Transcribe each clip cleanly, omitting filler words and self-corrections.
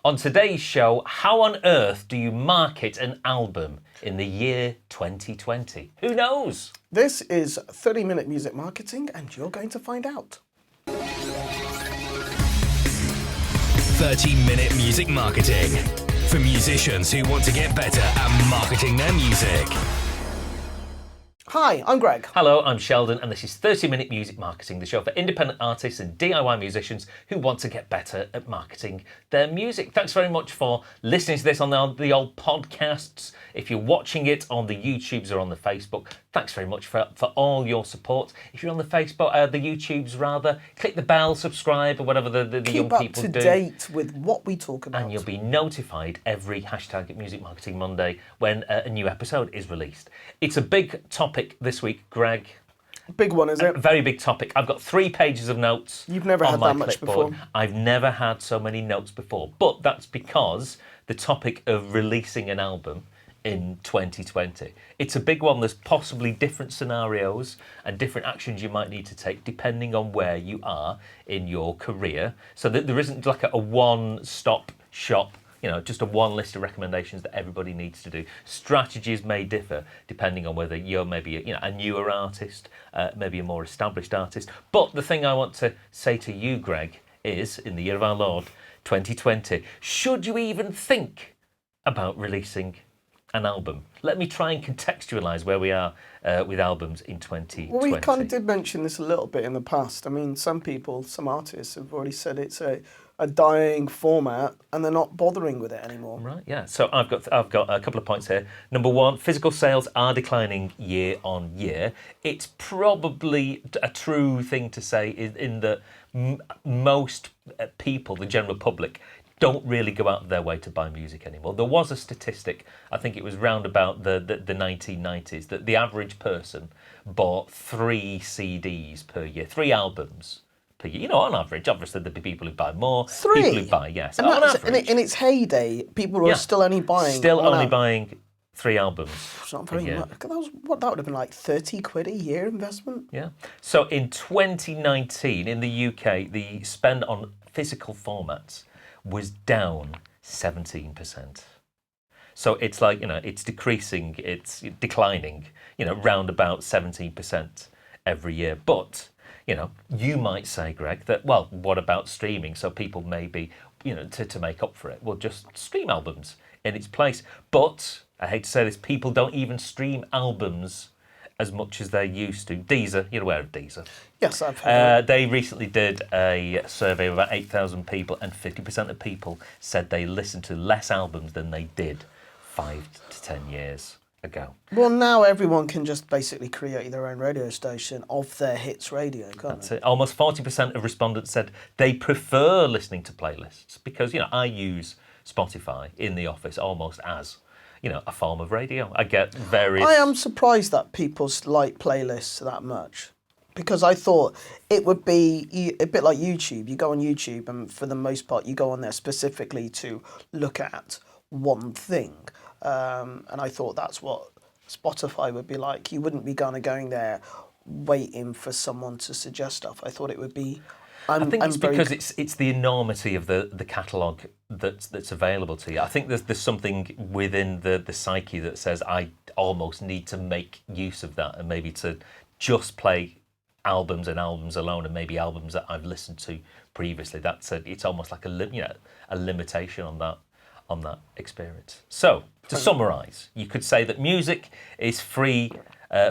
On today's show, how on earth do you market an album in the year 2020? Who knows? This is 30-minute music marketing, and you're going to find out. 30-minute music marketing for musicians who want to get better at marketing their music. Hi, I'm Greg. Hello, I'm Sheldon, and this is 30-minute music marketing, the show for independent artists and DIY musicians who want to get better at marketing their music. Thanks very much for listening to this on the old podcasts. If you're watching it on the YouTubes or on the Facebook, thanks very much for all your support. If you're on the Facebook, the YouTubes rather, click the bell, subscribe, or whatever the young people do. Keep up to date with what we talk about. And you'll be notified every #Music Marketing Monday when a new episode is released. It's a big topic this week, Greg. Big one, is it? A very big topic. I've got 3 pages of notes. You've never had that much before. I've never had so many notes before. But that's because the topic of releasing an album in 2020. It's a big one. There's possibly different scenarios and different actions you might need to take depending on where you are in your career. So that there isn't like a one-stop shop, just a one list of recommendations that everybody needs to do. Strategies may differ depending on whether you're maybe a newer artist, maybe a more established artist. But the thing I want to say to you, Greg, is in the year of our Lord, 2020, should you even think about releasing an album? Let me try and contextualise where we are with albums in 2020. Well, we kind of did mention this a little bit in the past. I mean, some artists have already said it's a dying format and they're not bothering with it anymore. Right, yeah. So I've got a couple of points here. Number one, physical sales are declining year on year. It's probably a true thing to say in that most people, the general public, don't really go out of their way to buy music anymore. There was a statistic, I think it was round about the 1990s, that the average person bought 3 CDs per year, 3 albums per year. On average, obviously there'd be people who buy more. 3? People who buy, yes. And on average. in its heyday, people were still only buying... buying 3 albums. It's not very much. That would have been like 30 quid a year investment. Yeah. So in 2019, in the UK, the spend on physical formats was down 17%. So it's like, it's decreasing, it's declining, round about 17% every year. But, you might say, Greg, that, well, what about streaming? So people maybe, to make up for it, will just stream albums in its place. But, I hate to say this, people don't even stream albums as much as they used to. Deezer, you're aware of Deezer? Yes, I've heard. They recently did a survey of about 8,000 people, and 50% of people said they listened to less albums than they did 5 to 10 years ago. Well, now everyone can just basically create their own radio station of their hits radio, can't That's they? it. Almost 40% of respondents said they prefer listening to playlists because, I use Spotify in the office almost as a form of radio. I get various... I am surprised that people like playlists that much, because I thought it would be a bit like YouTube. You go on YouTube and for the most part you go on there specifically to look at one thing. And I thought that's what Spotify would be like. You wouldn't be going there waiting for someone to suggest stuff. I thought it would be... I think it's because it's the enormity of the catalogue that's available to you. I think there's something within the psyche that says I almost need to make use of that, and maybe to just play albums and albums alone, and maybe albums that I've listened to previously. It's almost like a limitation on that experience. So to summarise, you could say that music is free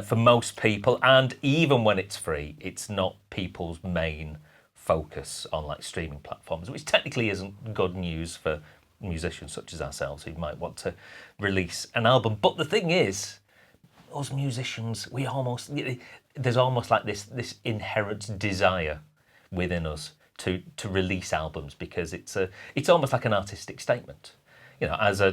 for most people, and even when it's free, it's not people's main focus on like streaming platforms, which technically isn't good news for musicians such as ourselves who might want to release an album. But the thing is, us musicians, there's almost like this inherent desire within us to release albums, because it's almost like an artistic statement. As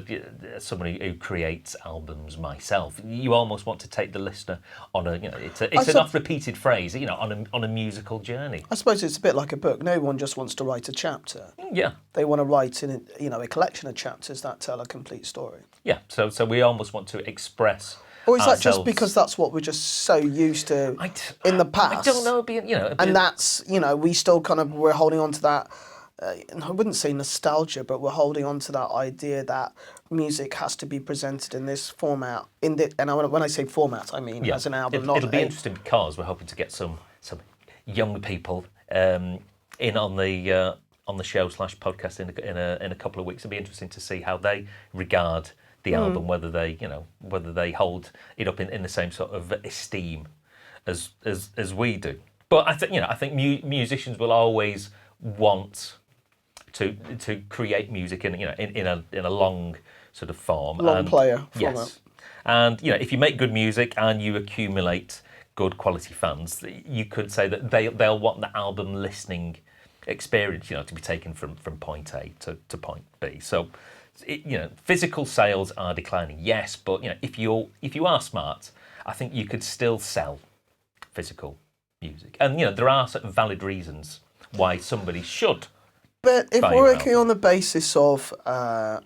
somebody who creates albums myself, you almost want to take the listener on it's an oft-repeated phrase, on a musical journey. I suppose it's a bit like a book. No one just wants to write a chapter. Yeah. They want to write a collection of chapters that tell a complete story. Yeah. So we almost want to express. Or is that just because that's what we're just so used to in the past? I don't know. And that's, we still we're holding on to that I wouldn't say nostalgia, but we're holding on to that idea that music has to be presented in this format. And when I say format, I mean as an album. It'll be interesting because we're hoping to get some young people in on the show / podcast in a couple of weeks. It'll be interesting to see how they regard the album, whether they hold it up in the same sort of esteem as we do. But I think musicians will always want to create music in a long sort of form. Long player format. Yes. And if you make good music and you accumulate good quality fans, you could say that they'll want the album listening experience, to be taken from point A to point B. So, physical sales are declining, yes, but if you are smart, I think you could still sell physical music, and there are certain valid reasons why somebody should. But if we're working on the basis of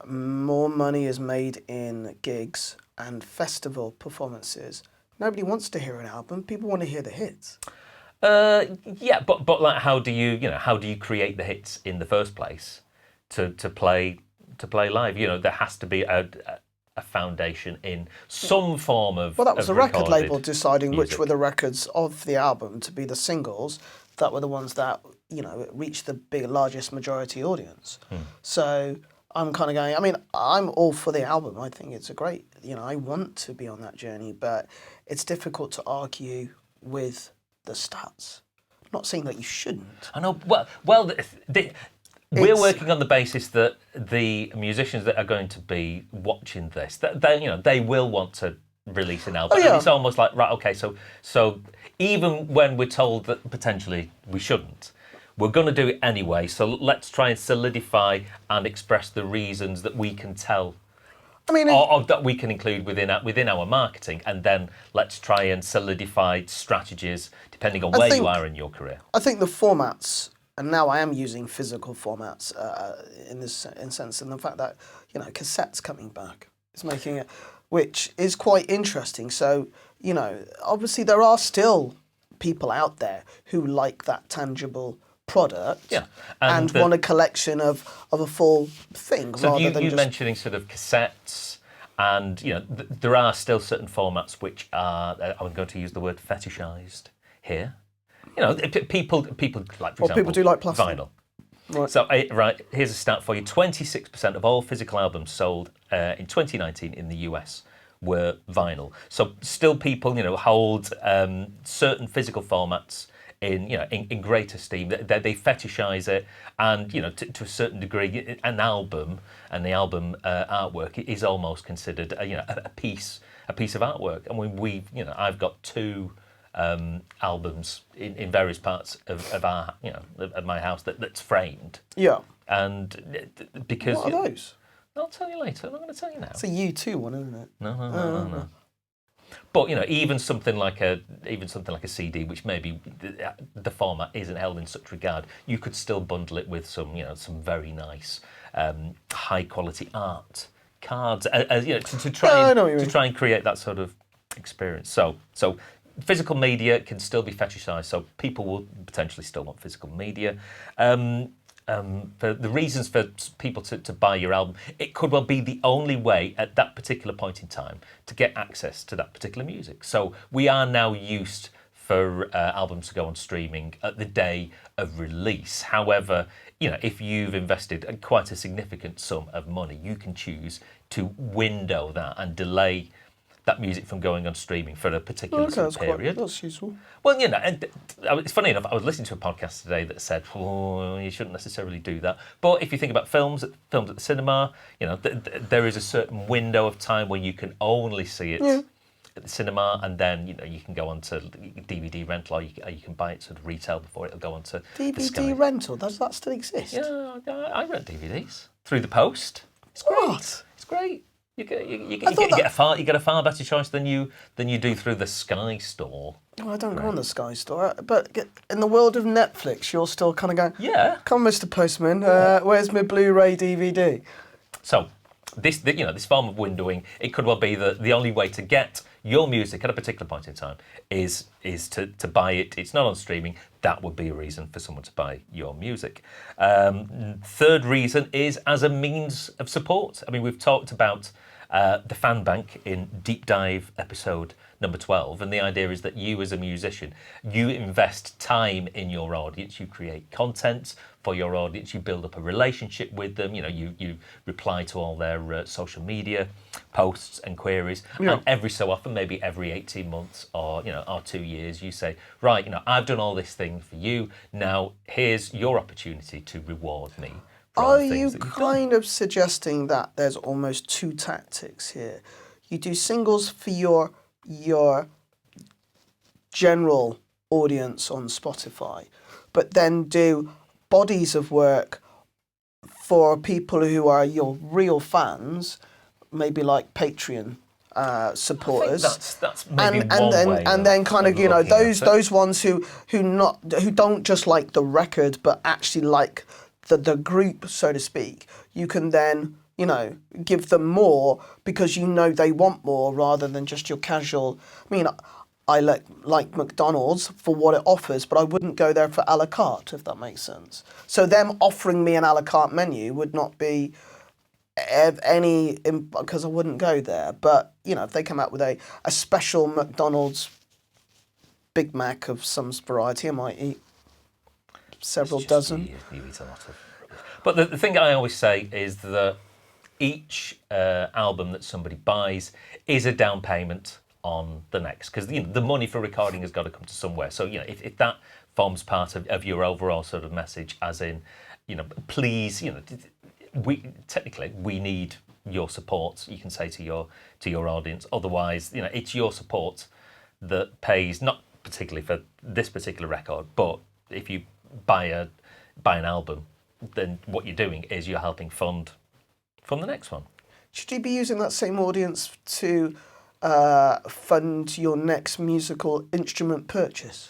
more money is made in gigs and festival performances, nobody wants to hear an album. People want to hear the hits. Yeah, but like, how do you create the hits in the first place to play live? There has to be a foundation in some form of. Well, that was the record label deciding music. which were the records of the album to be the singles that were the ones that reached the largest majority audience. So I'm kind of going. I mean, I'm all for the album. I think it's a great. I want to be on that journey, but it's difficult to argue with the stats. I'm not saying that you shouldn't. I know. Well, we're working on the basis that the musicians that are going to be watching this, that they will want to release an album. Oh, yeah. And it's almost like, right, okay, so even when we're told that potentially we shouldn't, we're going to do it anyway. So let's try and solidify and express the reasons that we can tell. I mean, or that we can include within our marketing, and then let's try and solidify strategies depending on where you are in your career. I think the formats, and now I am using physical formats in sense, and the fact that cassettes coming back is making it, which is quite interesting. So obviously there are still people out there who like that tangible product, and want a collection of a full thing. So rather than you just mentioning sort of cassettes, and there are still certain formats which are, I'm going to use the word fetishized here. People like, for example, people do like plastic. Vinyl. Right. So here's a stat for you: 26% of all physical albums sold in 2019 in the US were vinyl. So still people hold certain physical formats in great esteem. They fetishize it, and to a certain degree, an album and the album artwork is almost considered a piece of artwork. And when I've got two albums in various parts of our of my house that's framed. Yeah. And because what are those? I'll tell you later. I'm not going to tell you now. It's a U2 one, isn't it? No. But even something like a CD, which maybe the format isn't held in such regard, you could still bundle it with some some very nice high quality art cards, to try and create that sort of experience. So physical media can still be fetishized, so people will potentially still want physical media. For the reasons for people to buy your album, it could well be the only way at that particular point in time to get access to that particular music. So we are now used for albums to go on streaming at the day of release. However, if you've invested quite a significant sum of money, you can choose to window that and delay that music from going on streaming for a particular period. That's useful. Well, and it's funny enough, I was listening to a podcast today that said, you shouldn't necessarily do that. But if you think about films at the cinema, there is a certain window of time where you can only see it at the cinema, and then you can go on to DVD rental, or you can buy it sort of retail before it'll go on to DVD rental. Does that still exist? Yeah, I rent DVDs through the post. It's great. What? It's great. You get a far better choice than you do through the Sky Store. Well, I don't go on the Sky Store, but in the world of Netflix, you're still kind of going, yeah. Come on, Mr. Postman, where's my Blu-ray DVD? So this form of windowing, it could well be that the only way to get your music at a particular point in time is to buy it. It's not on streaming. That would be a reason for someone to buy your music. Third reason is as a means of support. I mean, we've talked about the fan bank in Deep Dive episode number 12, and the idea is that you as a musician, you invest time in your audience, you create content for your audience, you build up a relationship with them, you reply to all their social media posts and queries, and every so often, maybe every 18 months or 2 years, you say, right, I've done all this thing for you, now here's your opportunity to reward me. Are you kind of suggesting that there's almost two tactics here? You do singles for your general audience on Spotify, but then do bodies of work for people who are your real fans, maybe like Patreon supporters. I think that's maybe one way. And then kind of those ones who don't just like the record but actually like the group, so to speak. You can then give them more because they want more rather than just your casual. I mean, I like McDonald's for what it offers, but I wouldn't go there for a la carte, if that makes sense. So them offering me an a la carte menu would not be because I wouldn't go there. But, if they come out with a special McDonald's Big Mac of some variety, I might eat several dozen. You eat a lot of. But the thing I always say is that each album that somebody buys is a down payment on the next, because the money for recording has got to come to somewhere. So if that forms part of your overall sort of message, as in please, we need your support. You can say to your audience. Otherwise, it's your support that pays, not particularly for this particular record, but if you buy an album, then what you're doing is you're helping fund the next one. Should you be using that same audience to fund your next musical instrument purchase?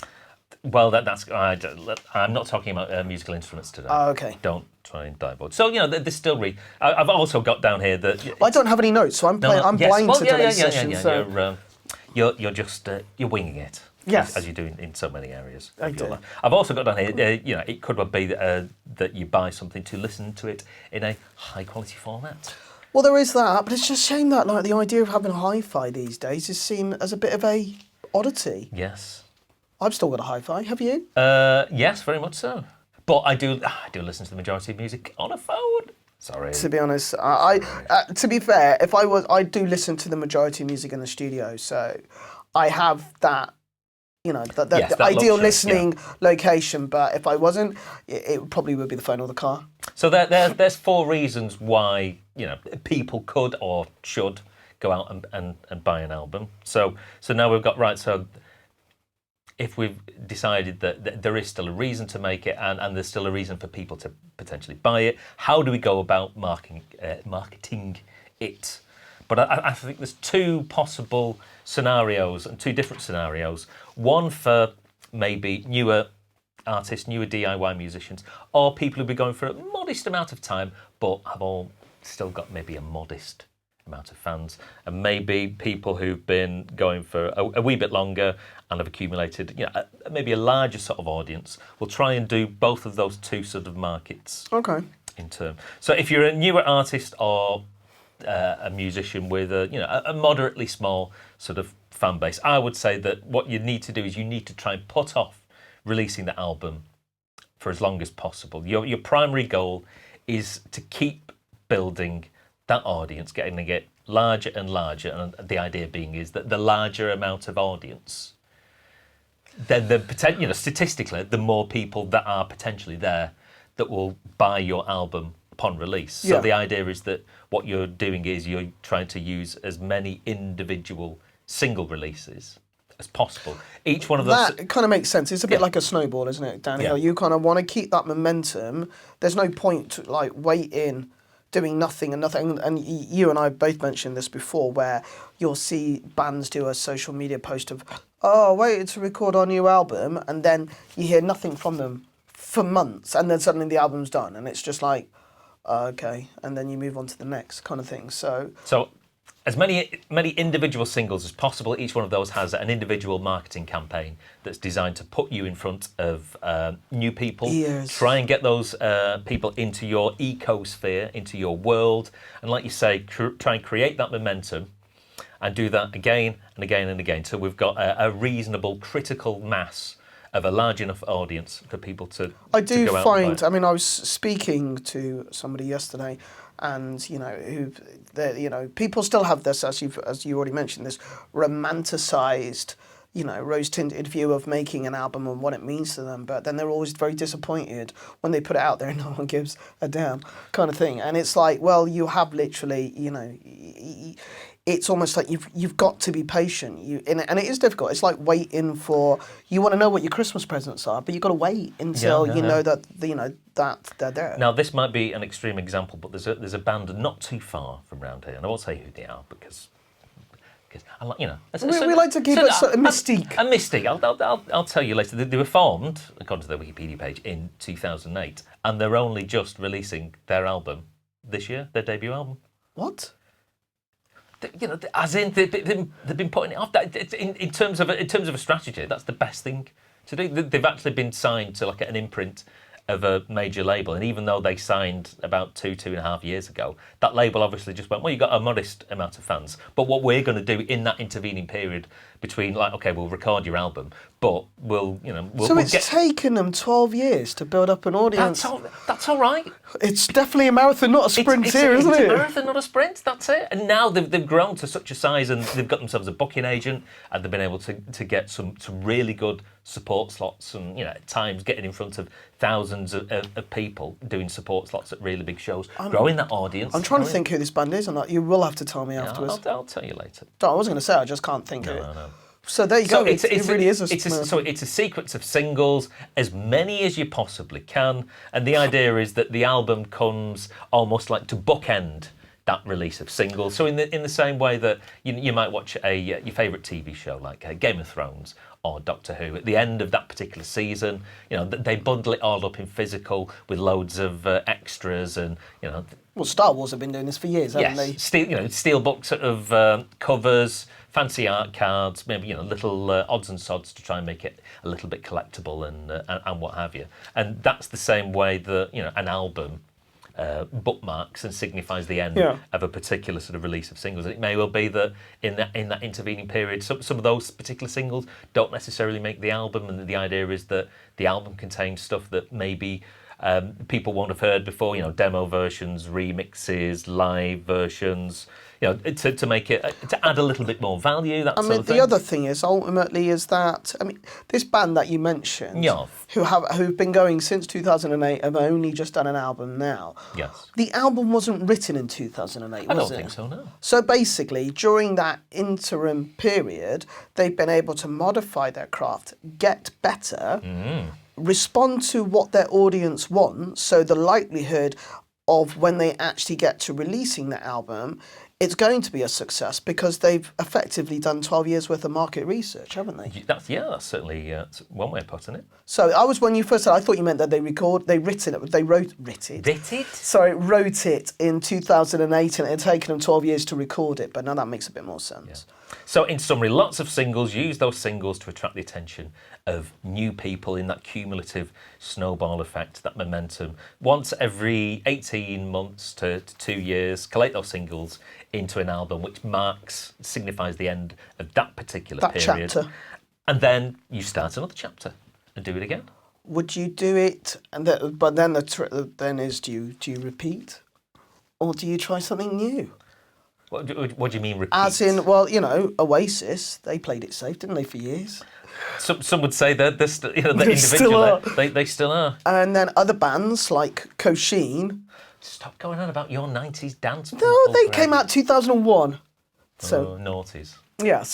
Well, I'm not talking about musical instruments today. Oh, okay. Don't try and divulge. So there's still I've also got down here that I don't have any notes, so I'm blind to today's session. So you're just you're winging it. Yes, as you do in so many areas. I do. I've also got down here. It could well be that you buy something to listen to it in a high quality format. Well, there is that, but it's just a shame that the idea of having hi-fi these days is seen as a bit of a oddity. Yes. I've still got a hi-fi. Have you? Yes, very much so. But I do listen to the majority of music on a phone. Sorry. To be honest, to be fair, I do listen to the majority of music in the studio, so I have that. The ideal listening location, but if I wasn't, it probably would be the phone or the car. So there's 4 reasons why people could or should go out and buy an album. So now we've got so if we've decided that there is still a reason to make it and there's still a reason for people to potentially buy it, how do we go about marketing it? But I think there's 2 possible scenarios and 2 different scenarios. One for maybe newer artists, newer DIY musicians, or people who'll be going for a modest amount of time, but have all still got maybe a modest amount of fans. And maybe people who've been going for a wee bit longer and have accumulated, maybe a larger sort of audience. We'll try and do both of those 2 sort of markets. Okay. In turn. So if you're a newer artist or a musician with a moderately small sort of fan base, I would say that what you need to do is you need to try and put off releasing the album for as long as possible. Your primary goal is to keep building that audience, getting to get larger and larger, and the idea being is that the larger amount of audience, then statistically, the more people that are potentially there that will buy your album upon release. So the idea is that what you're doing is you're trying to use as many individual single releases as possible. Each one of those... That kind of makes sense. It's a bit like a snowball, isn't it, Daniel? You kind of want to keep that momentum. There's no point to waiting, doing nothing. And you and I both mentioned this before, where you'll see bands do a social media post of, waited to record our new album, and then you hear nothing from them for months, and then suddenly the album's done, and it's just like, Okay, and then you move on to the next kind of thing. So as many individual singles as possible. Each one of those has an individual marketing campaign that's designed to put you in front of new people. Ears. Try and get those people into your ecosphere, into your world, and like you say, try and create that momentum, and do that again and again and again. So we've got a reasonable critical mass of a large enough audience for people to. I do to go out find. and buy. I mean, I was speaking to somebody yesterday, and people still have this, as you already mentioned, this romanticized, rose-tinted view of making an album and what it means to them. But then they're always very disappointed when they put it out there and no one gives a damn, kind of thing. And it's like, well, you have literally, it's almost like you've got to be patient. And it is difficult. It's like waiting for. You want to know what your Christmas presents are, but you've got to wait until know that that they're there. Now this might be an extreme example, but there's a band not too far from round here, and I won't say who they are because I like we like to keep it sort of mystique. A mystique. I'll tell you later. They were formed, according to their Wikipedia page, in 2008, and they're only just releasing their album this year, their debut album. What? As in they've been putting it off. In terms of a strategy, that's the best thing to do. They've actually been signed to like an imprint of a major label, and even though they signed about 2.5 years ago, that label obviously just went, well, you've got a modest amount of fans, but what we're going to do in that intervening period between, like, okay, we'll record your album, but we'll taken them 12 years to build up an audience. That's all right. It's definitely a marathon, not a sprint isn't it? It's a marathon, not a sprint, that's it. And now they've grown to such a size, and they've got themselves a booking agent, and they've been able to get some really good support slots, and at times getting in front of thousands of people doing support slots at really big shows, growing that audience. I'm trying to think who this band is, and you will have to tell me afterwards. I'll tell you later. I was going to say, I just can't think of it. No. So there you go. It really is So it's a sequence of singles, as many as you possibly can, and the idea is that the album comes almost like to bookend that release of singles. So in the same way that you might watch your favourite TV show like Game of Thrones or Doctor Who, at the end of that particular season, they bundle it all up in physical with loads of extras, and Well, Star Wars have been doing this for years, haven't they? Steel books of covers, fancy art cards, maybe little odds and sods to try and make it a little bit collectible and what have you. And that's the same way that an album bookmarks and signifies the end of a particular sort of release of singles. And it may well be that in that intervening period, some of those particular singles don't necessarily make the album, and the idea is that the album contains stuff that maybe people won't have heard before, demo versions, remixes, live versions, to make it, to add a little bit more value, that sort of thing. The other thing is, ultimately, is that, this band that you mentioned, who've been going since 2008, have only just done an album now. Yes. The album wasn't written in 2008, was it? I don't think so, no. So basically, during that interim period, they've been able to modify their craft, get better, respond to what their audience wants, so the likelihood of when they actually get to releasing the album, it's going to be a success because they've effectively done 12 years worth of market research, haven't they? That's certainly one way of putting it. So when you first said, I thought you meant that they wrote it in 2008 and it had taken them 12 years to record it, but now that makes a bit more sense. Yeah. So in summary, lots of singles, use those singles to attract the attention of new people in that cumulative snowball effect, that momentum. Once every 18 months to 2 years, collate those singles into an album, which signifies the end of that particular period. Chapter. And then you start another chapter and do it again. Would you do it? But then then is, do you repeat, or do you try something new? What do you mean repeat? As in, Oasis, they played it safe, didn't they, for years? Some would say they're still, they're They still individual. They still are. And then other bands like Kosheen. Stop going on about your 90s dance. No, they came out 2001. So noughties. Yeah,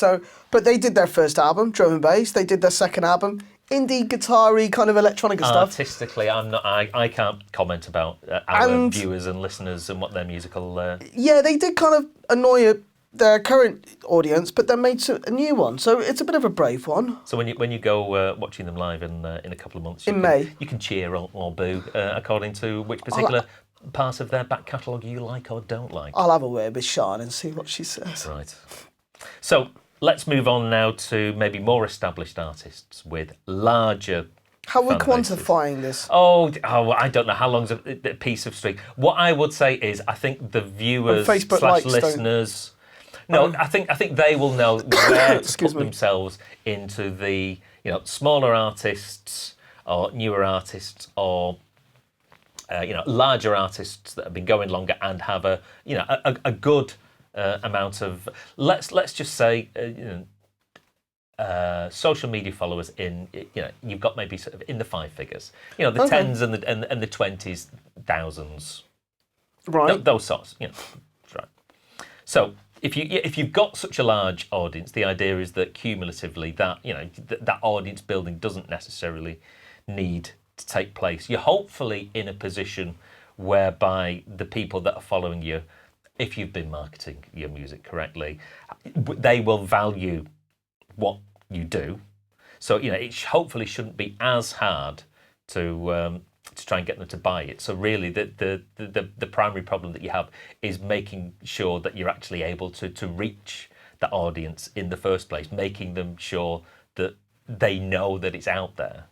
but they did their first album, drum and bass. They did their second album, indie guitar-y kind of electronica stuff. Artistically, I can't comment about our viewers and listeners and what their musical. Yeah, they did kind of annoy their current audience, but then made a new one. So it's a bit of a brave one. So when you go watching them live in a couple of months, May, you can cheer or boo according to which particular part of their back catalogue you like or don't like? I'll have a word with Sean and see what she says. Right. So let's move on now to maybe more established artists with larger. How are we fan bases. quantifying this? Oh, I don't know how long's a piece of string. What I would say is, I think the viewers Facebook / likes listeners. No, I think they will know where to put me. themselves into the smaller artists or newer artists or larger artists that have been going longer and have a good amount of let's just say social media followers in you've got maybe sort of in the 5 figures, the Okay. tens and the 20s, thousands, Right. those sorts. That's right. So if you've got such a large audience, the idea is that cumulatively that that audience building doesn't necessarily need to take place. You're hopefully in a position whereby the people that are following you, if you've been marketing your music correctly, they will value what you do. So it hopefully shouldn't be as hard to try and get them to buy it. So really, the primary problem that you have is making sure that you're actually able to reach that audience in the first place, making them sure that they know that it's out there.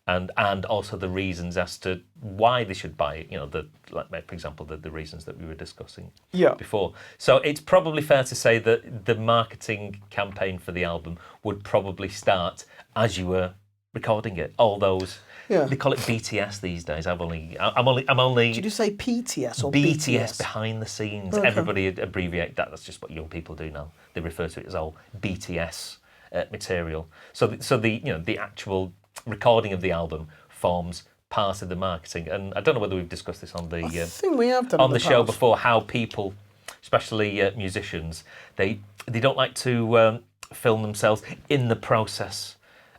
And also the reasons as to why they should buy it. For example, the reasons that we were discussing before. So it's probably fair to say that the marketing campaign for the album would probably start as you were recording it. All those they call it BTS these days. I'm only. Did you say PTS or BTS? Behind the scenes. Okay. Everybody abbreviate that. That's just what young people do now. They refer to it as all BTS material. So the actual recording of the album forms part of the marketing, and I don't know whether we've discussed this on the I think we have done on the show past. before. How people, especially musicians, they don't like to film themselves in the process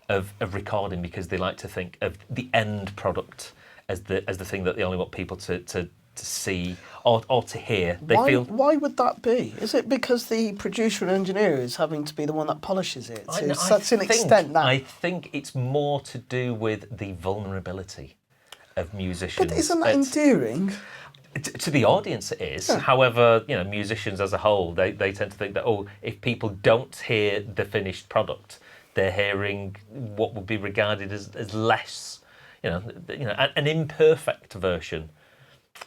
of recording because they like to think of the end product as the thing that they only want people to see or to hear. They feel. Why would that be? Is it because the producer and engineer is having to be the one that polishes it to such an extent that? I think it's more to do with the vulnerability of musicians. But isn't that endearing? To the audience it is. Yeah. However, musicians as a whole, they tend to think that, if people don't hear the finished product, they're hearing what would be regarded as less, an imperfect version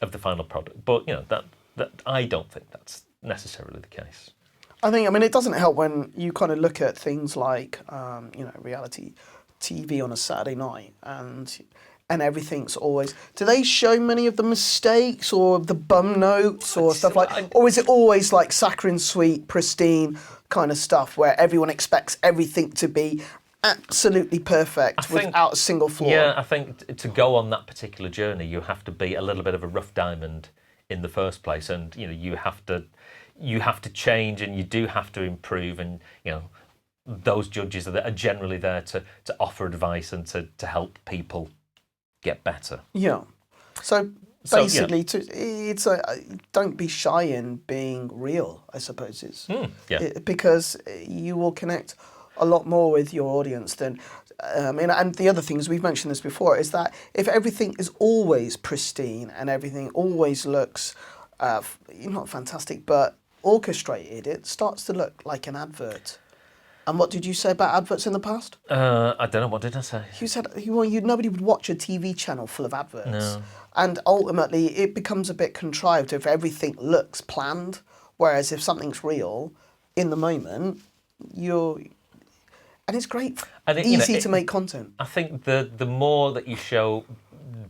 of the final product. But that I don't think that's necessarily the case. I mean, it doesn't help when you kind of look at things like, reality TV on a Saturday night and everything's always. Do they show many of the mistakes or the bum notes or stuff like? Or is it always like saccharine sweet, pristine kind of stuff where everyone expects everything to be absolutely perfect without a single flaw? Yeah, I think to go on that particular journey, you have to be a little bit of a rough diamond in the first place, and you have to change, and you do have to improve, and those judges are generally there to offer advice and to help people get better. Yeah. So basically, don't be shy in being real, I suppose it's because you will connect a lot more with your audience than, and the other things, we've mentioned this before, is that if everything is always pristine and everything always looks, not fantastic, but orchestrated, it starts to look like an advert. And what did you say about adverts in the past? I don't know, what did I say? You said nobody would watch a TV channel full of adverts. No. And ultimately, it becomes a bit contrived if everything looks planned, whereas if something's real, in the moment, and it's great, easy to make content. I think the more that you show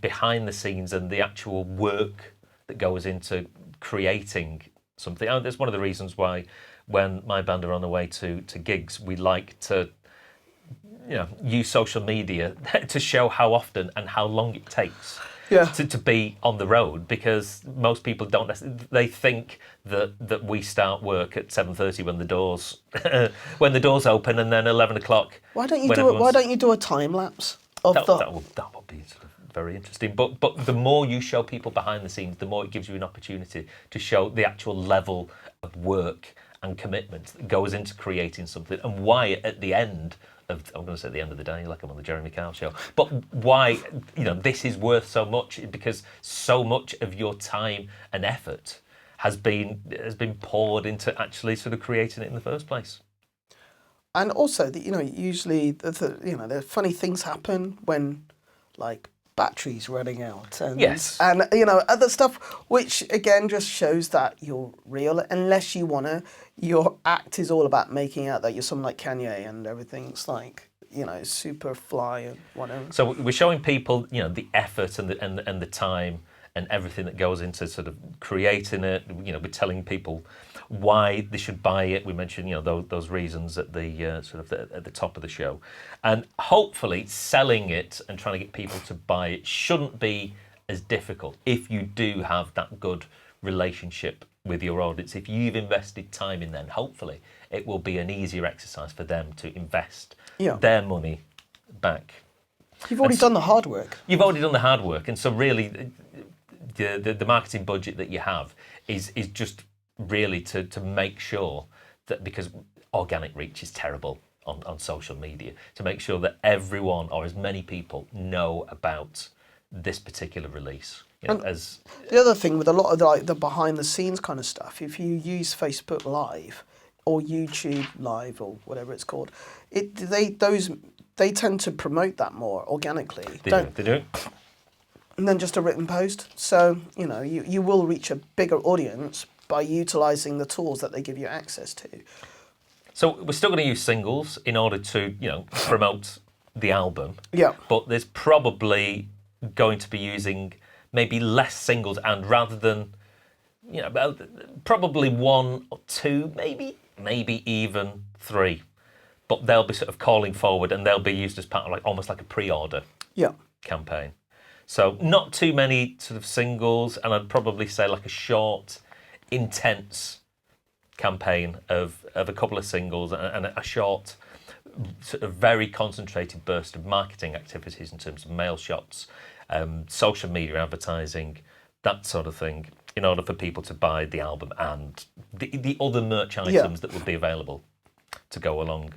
behind the scenes and the actual work that goes into creating something, that's one of the reasons why when my band are on the way to gigs, we like to use social media to show how often and how long it takes to be on the road, because most people don't necessarily, they think that we start work at 7:30 when the doors open, and then 11 o'clock. Why don't you do a time lapse of that would be sort of very interesting. But the more you show people behind the scenes, the more it gives you an opportunity to show the actual level of work and commitment that goes into creating something, and why at the end of, I'm going to say at the end of the day, like I'm on the Jeremy Kyle show, but why, this is worth so much, because so much of your time and effort has been poured into actually sort of creating it in the first place. And also, usually the funny things happen when, like, batteries running out, and yes, and other stuff, which again just shows that you're real. Unless your act is all about making out that you're someone like Kanye and everything's like super fly and whatever. So we're showing people the effort and the time and everything that goes into sort of creating it. We're telling people why they should buy it. We mentioned those reasons at the at the top of the show, and hopefully selling it and trying to get people to buy it shouldn't be as difficult if you do have that good relationship with your audience. If you've invested time in them, hopefully it will be an easier exercise for them to invest their money back. You've already done the hard work. You've already done the hard work, and so really, the marketing budget that you have is just really to make sure that, because organic reach is terrible on social media, to make sure that everyone or as many people know about this particular release. As the other thing with a lot of the behind the scenes kind of stuff, if you use Facebook Live or YouTube Live or whatever it's called, they tend to promote that more organically. They do. And then just a written post. So, you will reach a bigger audience by utilising the tools that they give you access to. So we're still going to use singles in order to, promote the album. Yeah. But there's probably going to be using maybe less singles, and rather than, probably 1 or 2, maybe even 3. But they'll be sort of calling forward, and they'll be used as part of almost like a pre-order campaign. So not too many sort of singles, and I'd probably say like a short, intense campaign of a couple of singles and a short, sort of very concentrated burst of marketing activities in terms of mail shots, social media advertising, that sort of thing, in order for people to buy the album and the other merch items that would be available to go along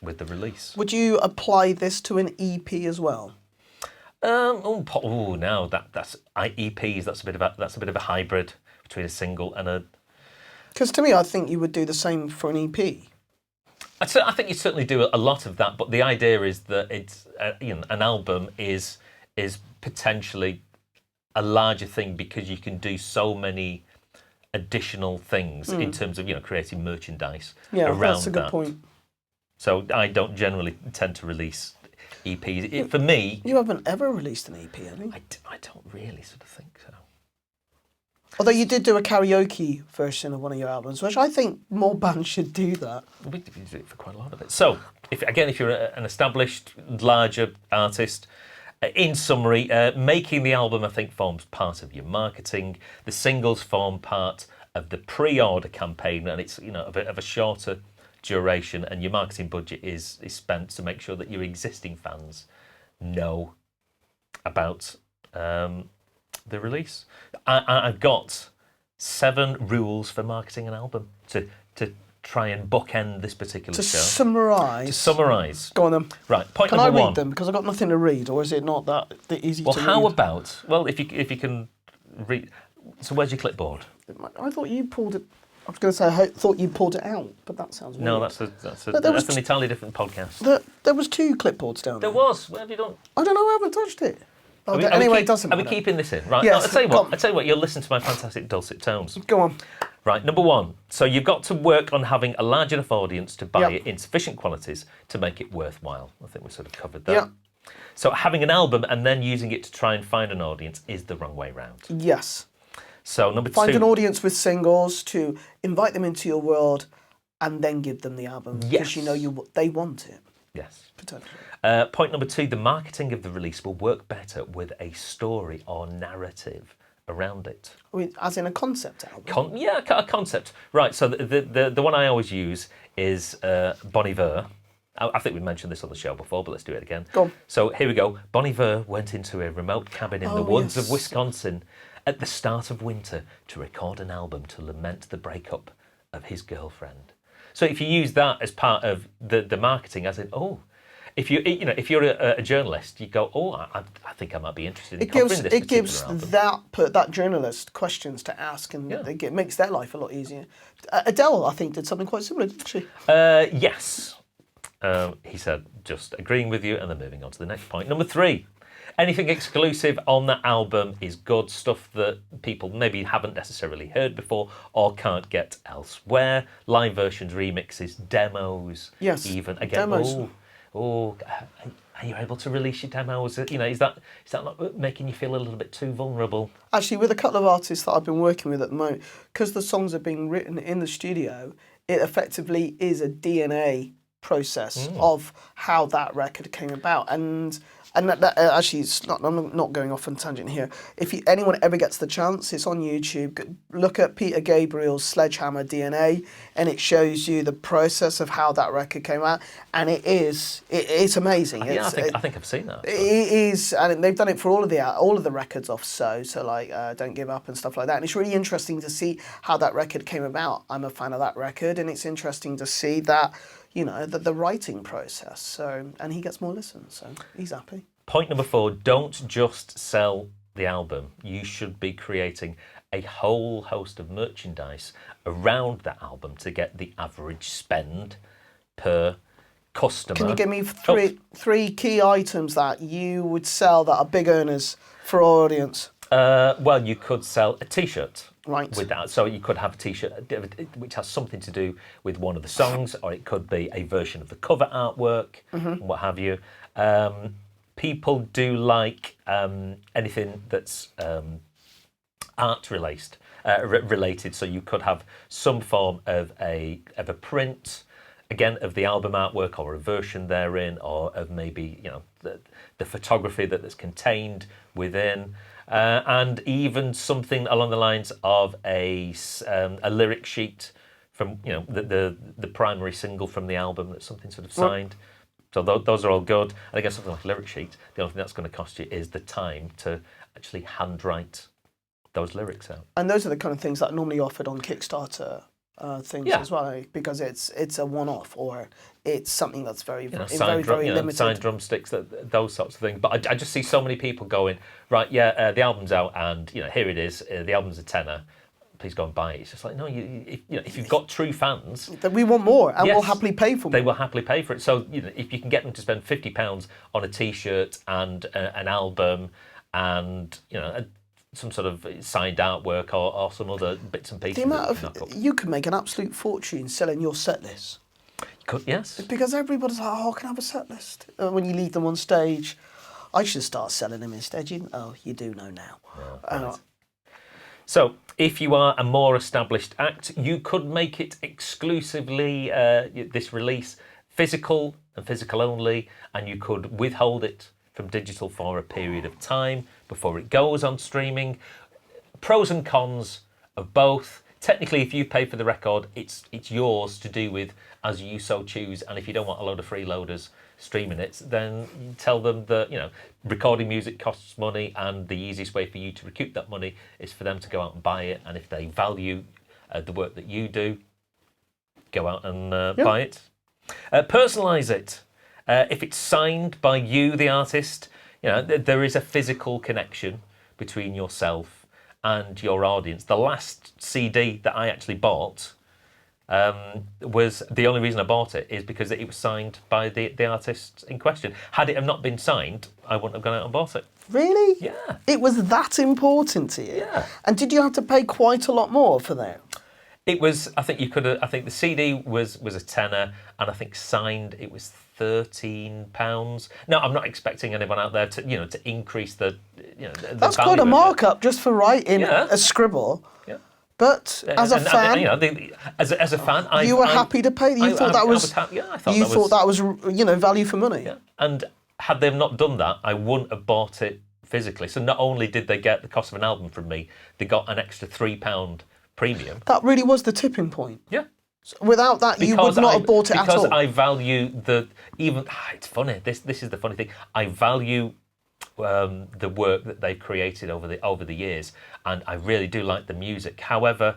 with the release. Would you apply this to an EP as well? No, that's EPs. That's a bit of a hybrid between a single and a. Because to me, I think you would do the same for an EP. I think you certainly do a lot of that, but the idea is that it's an album is potentially a larger thing, because you can do so many additional things in terms of creating merchandise around that. That's a good point. So I don't generally tend to release EPs. For me, you haven't ever released an EP, have you? I don't really sort of think so. Although you did do a karaoke version of one of your albums, which I think more bands should do that. We do it for quite a lot of it. So, if you're an established, larger artist, in summary, making the album, I think, forms part of your marketing. The singles form part of the pre-order campaign, and it's a bit of a shorter duration, and your marketing budget is spent to make sure that your existing fans know about the release. I've got 7 rules for marketing an album to try and bookend this particular show. To summarise. Go on then. Right, point Can number 1. Can I read them? Because I've got nothing to read, or is it not that easy to read? Well, how about... Well, if you can read... So where's your clipboard? I thought you pulled it... I was going to say, I thought you pulled it out, but that sounds weird. No, that's an entirely different podcast. There was 2 clipboards down there. There was. Where have you done? I don't know. I haven't touched it. It doesn't matter. Are we keeping this in? Right. Yes, I'll tell you what. You'll listen to my fantastic dulcet tones. Go on. Right. Number 1. So you've got to work on having a large enough audience to buy it in sufficient quantities to make it worthwhile. I think we sort of covered that. Yeah. So having an album and then using it to try and find an audience is the wrong way round. Yes. So number 2. Find an audience with singles to invite them into your world, and then give them the album. Yes. Because they want it. Yes. Potentially. Point number 2, the marketing of the release will work better with a story or narrative around it. I mean, as in a concept album? A concept. Right, so the one I always use is Bon Iver. I think we mentioned this on the show before, but let's do it again. Go on. So here we go. Bon Iver went into a remote cabin in the woods of Wisconsin at the start of winter to record an album to lament the breakup of his girlfriend. So if you use that as part of the marketing, as in, if you're a journalist, you go, I think I might be interested in covering this. It gives album. that journalist questions to ask, and it makes their life a lot easier. Adele, I think, did something quite similar, didn't she? Yes. He said, just agreeing with you, and then moving on to the next point. Number 3. Anything exclusive on that album is good stuff that people maybe haven't necessarily heard before or can't get elsewhere. Live versions, remixes, demos. Yes, even again. demos. Are you able to release your demos? Is that not making you feel a little bit too vulnerable? Actually, with a couple of artists that I've been working with at the moment, because the songs are being written in the studio, it effectively is a DNA process of how that record came about. And that actually, I'm not going off on a tangent here. If anyone ever gets the chance, it's on YouTube. Look at Peter Gabriel's Sledgehammer DNA, and it shows you the process of how that record came out. And it's amazing. I think I've seen that. It is, and they've done it for all of the records off So like Don't Give Up and stuff like that. And it's really interesting to see how that record came about. I'm a fan of that record, and it's interesting to see that. The writing process. So, and he gets more listens, so he's happy. Point number 4, don't just sell the album. You should be creating a whole host of merchandise around that album to get the average spend per customer. Can you give me three key items that you would sell that are big earners for our audience? Well, you could sell a T-shirt. Right. With that, so you could have a T-shirt which has something to do with one of the songs, or it could be a version of the cover artwork, and what have you. People do like anything that's art related. So you could have some form of a print, again, of the album artwork, or a version therein, or of maybe the photography that's contained within. And even something along the lines of a lyric sheet from the primary single from the album, that's something sort of signed. So those are all good. And I guess something like a lyric sheet, the only thing that's going to cost you is the time to actually handwrite those lyrics out. And those are the kind of things that are normally offered on Kickstarter things as well, because it's a one-off, or it's something that's very limited. Signed drumsticks, those sorts of things. But I just see so many people going, right, the album's out, and here it is. The album's a tenner. Please go and buy it. It's just like, no, if you've got true fans, then we want more, and we'll happily pay for more. They will happily pay for it. So if you can get them to spend £50 on a T-shirt and an album, and some sort of signed artwork or some other bits and pieces. The amount of you could make an absolute fortune selling your set list. You could, yes. Because everybody's like, can I have a set list? When you leave them on stage, I should start selling them instead. You do know now. Yeah, right. So, if you are a more established act, you could make it exclusively this release physical and physical only, and you could withhold it from digital for a period of time before it goes on streaming. Pros and cons of both. Technically, if you pay for the record, it's yours to do with as you so choose. And if you don't want a load of freeloaders streaming it, then you tell them that recording music costs money, and the easiest way for you to recoup that money is for them to go out and buy it. And if they value the work that you do, go out and buy it. Personalise it. If it's signed by you, the artist, there is a physical connection between yourself and your audience. The last CD that I actually bought was, the only reason I bought it is because it was signed by the artist in question. Had it have not been signed, I wouldn't have gone out and bought it. Really? Yeah. It was that important to you? Yeah. And did you have to pay quite a lot more for that? It was, I think the CD was a tenner, and I think signed it was £13. No, I'm not expecting anyone out there to increase the That's quite a markup just for writing a scribble. Yeah. But as a fan, as a fan, you were happy to pay. You thought that was value for money. Yeah. And had they not done that, I wouldn't have bought it physically. So not only did they get the cost of an album from me, they got an extra £3 premium. That really was the tipping point. Yeah. So without that, you would not have bought it at all. Because I value it's funny. This is the funny thing. I value the work that they've created over the years, and I really do like the music. However,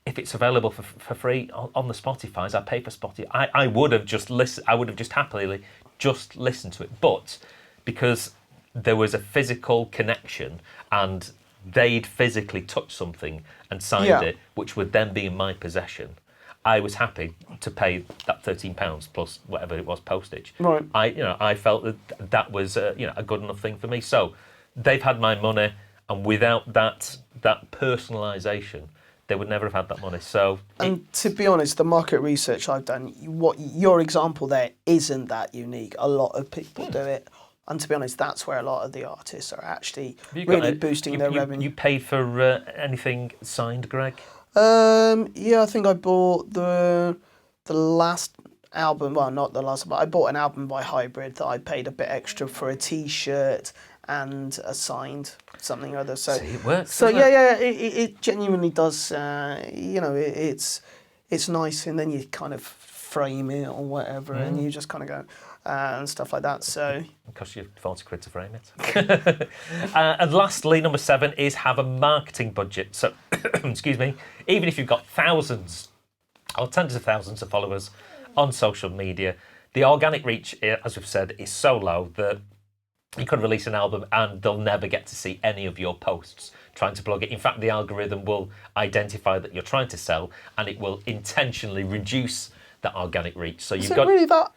if it's available for free on the Spotify's, I pay for Spotify. I would have just listened. I would have just happily just listened to it. But because there was a physical connection and they'd physically touched something and signed it, which would then be in my possession, I was happy to pay that £13 plus whatever it was postage. Right. I felt that was a good enough thing for me. So they've had my money, and without that personalisation, they would never have had that money. So, and to be honest, the market research I've done, what your example there isn't that unique. A lot of people do it, and to be honest, that's where a lot of the artists are actually really boosting their revenue. You paid for anything signed, Greg? Yeah, I think I bought the last album. Well, not the last, but I bought an album by Hybrid that I paid a bit extra for a T-shirt and a signed something or other. So it works. So it genuinely does. It's nice, and then you kind of frame it or whatever, and you just kind of go and stuff like that. So it costs you 40 quid to frame it. And lastly, number 7 is have a marketing budget. So, excuse me, even if you've got thousands or tens of thousands of followers on social media, the organic reach, as we've said, is so low that you could release an album and they'll never get to see any of your posts trying to plug it. In fact, the algorithm will identify that you're trying to sell, and it will intentionally reduce that organic reach. So you've got. Really that?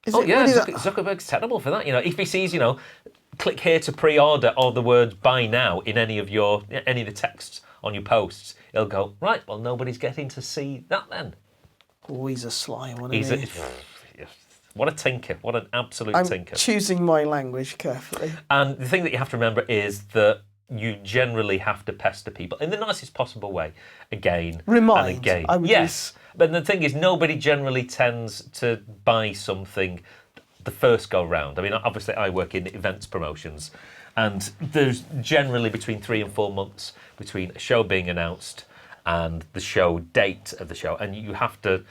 Zuckerberg's terrible for that. If he sees, click here to pre-order or the words buy now in any of the texts on your posts, he'll go, right, well, nobody's getting to see that then. Oh, he's a sly one, What a tinker. What an absolute tinker. I'm choosing my language carefully. And the thing that you have to remember is that you generally have to pester people in the nicest possible way again and again. Yes. But the thing is, nobody generally tends to buy something the first go round. I mean, obviously I work in events promotions, and there's generally between 3 and 4 months between a show being announced and the show date of the show, and you have to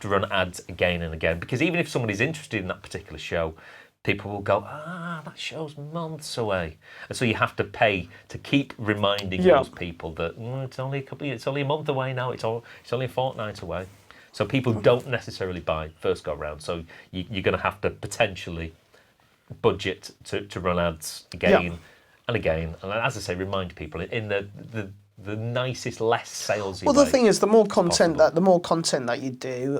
run ads again and again, because even if somebody's interested in that particular show, people will go, that show's months away, and so you have to pay to keep reminding those people that it's only a month away now, it's only a fortnight away. So people don't necessarily buy first go round. So you're going to have to potentially budget to run ads again and again, and as I say, remind people in the nicest, less salesy. Well, the thing is, the more content that you do,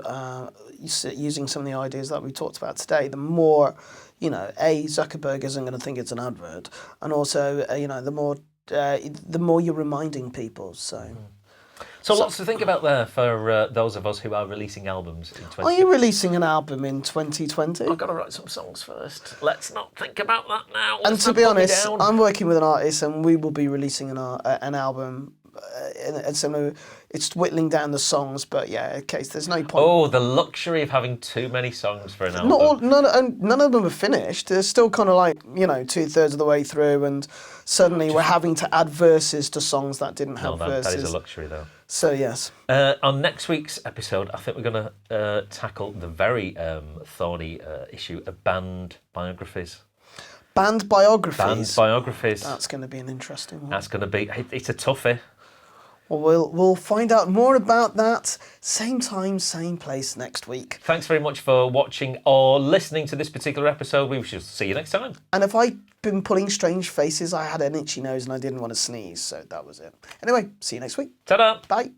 using some of the ideas that we talked about today, the more, Zuckerberg isn't going to think it's an advert, and also, the more you're reminding people. So lots to think about there for those of us who are releasing albums in 2020. Are you releasing an album in 2020? I've got to write some songs first. Let's not think about that now. And to be honest, I'm working with an artist, and we will be releasing an album. And so it's whittling down the songs, but there's no point. Oh, the luxury of having too many songs for an album. None of them are finished. They're still kind of like, 2/3 of the way through, and suddenly we're having to add verses to songs that didn't have verses. That is a luxury, though. So, yes. On next week's episode, I think we're going to tackle the very thorny issue of band biographies. Band biographies? Band biographies. That's going to be an interesting one. That's going to be... It's a toughie. Well, we'll find out more about that same time, same place next week. Thanks very much for watching or listening to this particular episode. We shall see you next time. And if I'd been pulling strange faces, I had an itchy nose and I didn't want to sneeze, so that was it. Anyway, see you next week. Ta-da! Bye.